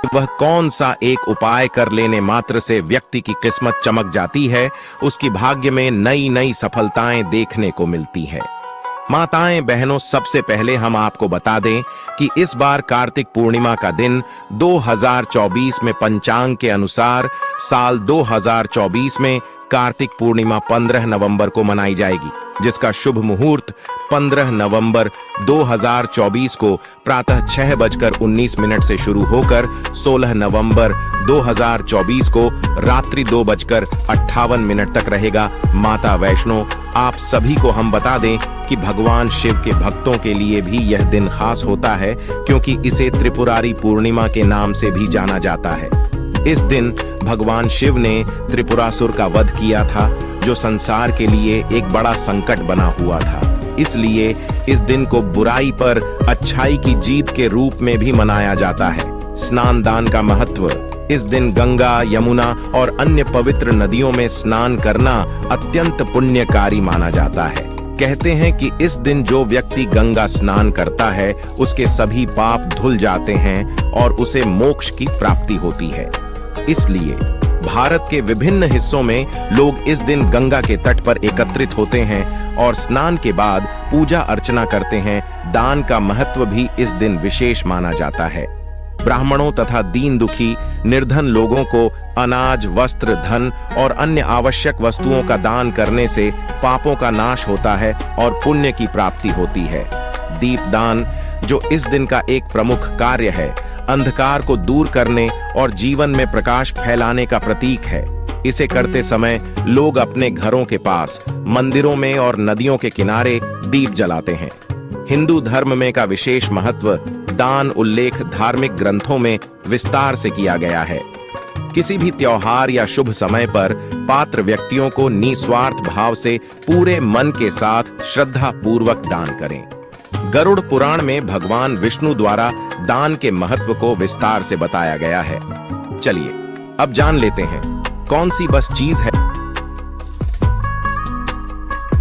वह कौन सा एक उपाय कर लेने मात्र से व्यक्ति की किस्मत चमक जाती है, उसकी भाग्य में नई नई सफलताएं देखने को मिलती है। माताएं बहनों, सबसे पहले हम आपको बता दें कि इस बार कार्तिक पूर्णिमा का दिन 2024 में पंचांग के अनुसार साल 2024 में कार्तिक पूर्णिमा 15 नवंबर को मनाई जाएगी, जिसका शुभ मुहूर्त 15 नवंबर 2024 को प्रातः 6:19 से शुरू होकर 16 नवंबर 2024 को रात्रि 2:58 तक रहेगा। माता वैष्णो, आप सभी को हम बता दें कि भगवान शिव के भक्तों के लिए भी यह दिन खास होता है, क्योंकि इसे त्रिपुरारी पूर्णिमा के नाम से भी जाना जाता है। इस दिन भगवान शिव ने त्रिपुरासुर का वध किया था, जो संसार के लिए एक बड़ा संकट बना हुआ था। इसलिए इस दिन को बुराई पर अच्छाई की जीत के रूप में भी मनाया जाता है। स्नान दान का महत्व। इस दिन गंगा, यमुना और अन्य पवित्र नदियों में स्नान करना अत्यंत पुण्यकारी माना जाता है। कहते हैं कि इस दिन जो व्यक्ति गंगा स्नान करता है, उसके सभी पाप धुल जाते हैं और उसे मोक्ष की प्राप्ति होती है। इसलिए भारत के विभिन्न हिस्सों में लोग इस दिन गंगा के तट पर एकत्रित होते हैं और स्नान के बाद पूजा अर्चना करते हैं। दान का महत्व भी इस दिन विशेष माना जाता है। ब्राह्मणों तथा दीन दुखी निर्धन लोगों को अनाज, वस्त्र, धन और अन्य आवश्यक वस्तुओं का दान करने से पापों का नाश होता है और पुण्य की प्राप्ति होती है। दीपदान, जो इस दिन का एक प्रमुख कार्य है, अंधकार को दूर करने और जीवन में प्रकाश फैलाने का प्रतीक है। इसे करते समय लोग अपने घरों के पास, मंदिरों में और नदियों के किनारे दीप जलाते हैं। हिंदू धर्म में का विशेष महत्व दान उल्लेख धार्मिक ग्रंथों में विस्तार से किया गया है। किसी भी त्योहार या शुभ समय पर पात्र व्यक्तियों को निस्वार्थ भाव से पूरे मन के साथ श्रद्धा पूर्वक दान करें। गरुड़ पुराण में भगवान विष्णु द्वारा दान के महत्व को विस्तार से बताया गया है। चलिए अब जान लेते हैं कौन सी बस चीज है,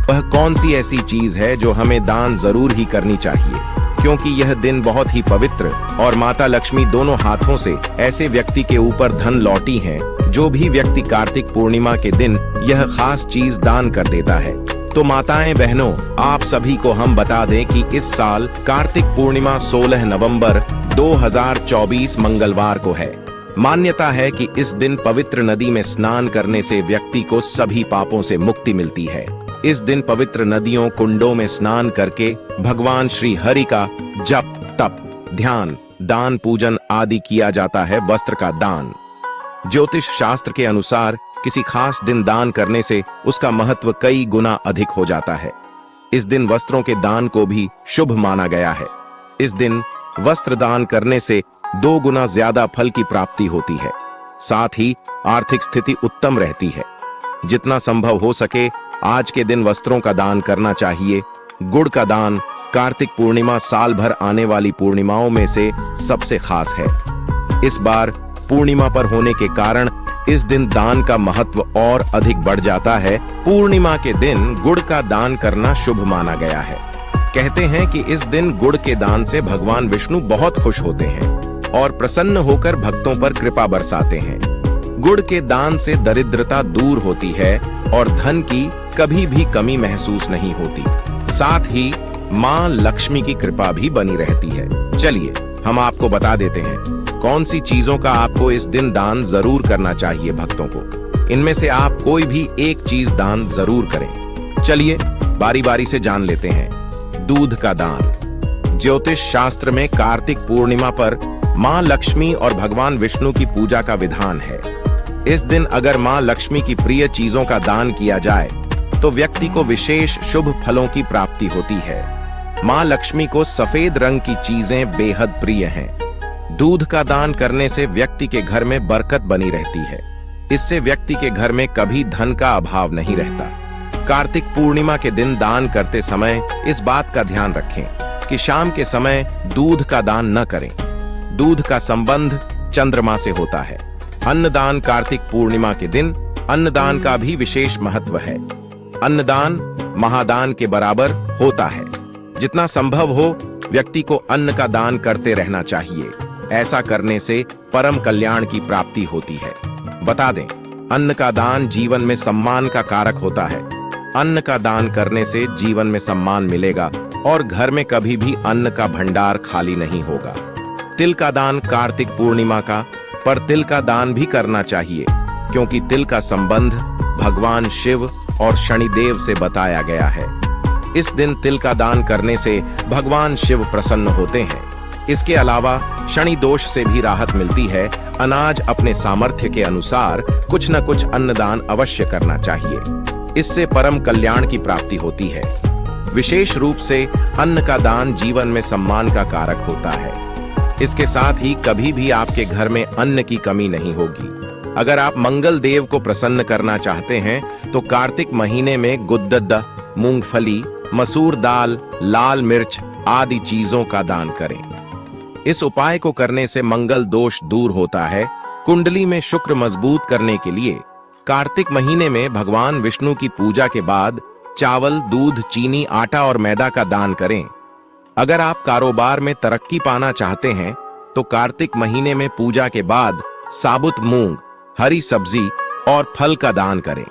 वह कौन सी ऐसी चीज है जो हमें दान जरूर ही करनी चाहिए, क्योंकि यह दिन बहुत ही पवित्र और माता लक्ष्मी दोनों हाथों से ऐसे व्यक्ति के ऊपर धन लौटी है। जो भी व्यक्ति कार्तिक पूर्णिमा के दिन यह खास चीज दान कर देता है। तो माताएं बहनों, आप सभी को हम बता दें कि इस साल कार्तिक पूर्णिमा 16 नवंबर 2024 मंगलवार को है। मान्यता है कि इस दिन पवित्र नदी में स्नान करने से व्यक्ति को सभी पापों से मुक्ति मिलती है। इस दिन पवित्र नदियों, कुंडों में स्नान करके भगवान श्री हरि का जप, तप, ध्यान, दान, पूजन आदि किया जाता है। वस्त्र का दान। ज्योतिष शास्त्र के अनुसार किसी खास दिन दान करने से उसका महत्व कई गुना अधिक हो जाता है। इस दिन वस्त्रों के दान को भी शुभ माना गया है। इस दिन वस्त्र दान करने से 2 गुना ज्यादा फल की प्राप्ति होती है। साथ ही आर्थिक स्थिति उत्तम रहती है। जितना संभव हो सके आज के दिन वस्त्रों का दान करना चाहिए। गुड़ का दान कार्तिक पूर्णिमा साल भर आने वाली पूर्णिमाओं में से सबसे खास है। इस बार पूर्णिमा पर होने के कारण इस दिन दान का महत्व और अधिक बढ़ जाता है। पूर्णिमा के दिन गुड़ का दान करना शुभ माना गया है। कहते हैं कि इस दिन गुड़ के दान से भगवान विष्णु बहुत खुश होते हैं और प्रसन्न होकर भक्तों पर कृपा बरसाते हैं। गुड़ के दान से दरिद्रता दूर होती है और धन की कभी भी कमी महसूस नहीं होती। साथ ही मां लक्ष्मी की कृपा भी बनी रहती है। चलिए हम आपको बता देते हैं कौन सी चीजों का आपको इस दिन दान जरूर करना चाहिए भक्तों को। इनमें से आप कोई भी एक चीज दान जरूर करें। चलिए बारी बारी से जान लेते हैं। दूध का दान। ज्योतिष शास्त्र में कार्तिक पूर्णिमा पर मां लक्ष्मी और भगवान विष्णु की पूजा का विधान है। इस दिन अगर मां लक्ष्मी की प्रिय चीजों का दान किया जाए तो व्यक्ति को विशेष शुभ फलों की प्राप्ति होती है। मां लक्ष्मी को सफेद रंग की चीजें बेहद प्रिय हैं। दूध का दान करने से व्यक्ति के घर में बरकत बनी रहती है। इससे व्यक्ति के घर में कभी धन का अभाव नहीं रहता। कार्तिक पूर्णिमा के दिन दान करते समय इस बात का ध्यान रखें कि शाम के समय दूध का दान न करें। दूध का संबंध चंद्रमा से होता है। अन्नदान। कार्तिक पूर्णिमा के दिन अन्नदान का भी विशेष महत्व है। अन्नदान महादान के बराबर होता है। जितना संभव हो व्यक्ति को अन्न का दान करते रहना चाहिए। ऐसा करने से परम कल्याण की प्राप्ति होती है। बता दें, अन्न का दान जीवन में सम्मान का कारक होता है। अन्न का दान करने से जीवन में सम्मान मिलेगा और घर में कभी भी अन्न का भंडार खाली नहीं होगा। तिल का दान कार्तिक पूर्णिमा का, पर तिल का दान भी करना चाहिए क्योंकि तिल का संबंध भगवान शिव और शनिदेव से बताया गया है। इस दिन तिल का दान करने से भगवान शिव प्रसन्न होते हैं। इसके अलावा शनि दोष से भी राहत मिलती है। अनाज अपने सामर्थ्य के अनुसार कुछ न कुछ अन्नदान अवश्य करना चाहिए। इससे परम कल्याण की प्राप्ति होती है। विशेष रूप से अन्न का दान जीवन में सम्मान का कारक होता है। इसके साथ ही कभी भी आपके घर में अन्न की कमी नहीं होगी। अगर आप मंगल देव को प्रसन्न करना चाहते हैं तो कार्तिक महीने में गुद्दद्दा, मूंगफली, मसूर दाल, लाल मिर्च आदि चीजों का दान करें। इस उपाय को करने से मंगल दोष दूर होता है। कुंडली में शुक्र मजबूत करने के लिए कार्तिक महीने में भगवान विष्णु की पूजा के बाद चावल, दूध, चीनी, आटा और मैदा का दान करें। अगर आप कारोबार में तरक्की पाना चाहते हैं तो कार्तिक महीने में पूजा के बाद साबुत मूंग, हरी सब्जी और फल का दान करें।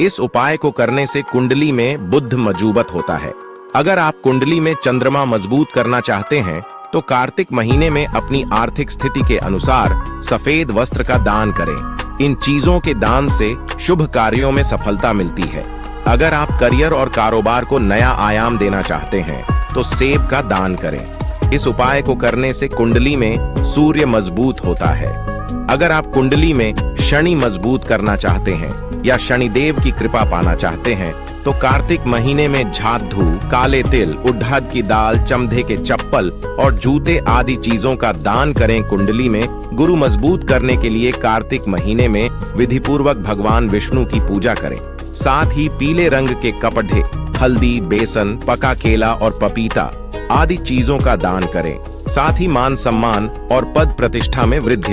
इस उपाय को करने से कुंडली में बुध मजबूत होता है। अगर आप कुंडली में चंद्रमा मजबूत करना चाहते हैं तो कार्तिक महीने में अपनी आर्थिक स्थिति के अनुसार सफेद वस्त्र का दान करें। इन चीजों के दान से शुभ कार्यों में सफलता मिलती है। अगर आप करियर और कारोबार को नया आयाम देना चाहते हैं तो सेब का दान करें। इस उपाय को करने से कुंडली में सूर्य मजबूत होता है। अगर आप कुंडली में शनि मजबूत करना चाहते हैं या शनिदेव की कृपा पाना चाहते हैं तो कार्तिक महीने में झाधू, काले तिल, उड़द की दाल, चमड़े के चप्पल और जूते आदि चीजों का दान करें। कुंडली में गुरु मजबूत करने के लिए कार्तिक महीने में विधिपूर्वक भगवान विष्णु की पूजा करें। साथ ही पीले रंग के कपड़े, हल्दी, बेसन, पका केला और पपीता आदि चीजों का दान करें। साथ ही मान सम्मान और पद प्रतिष्ठा में वृद्धि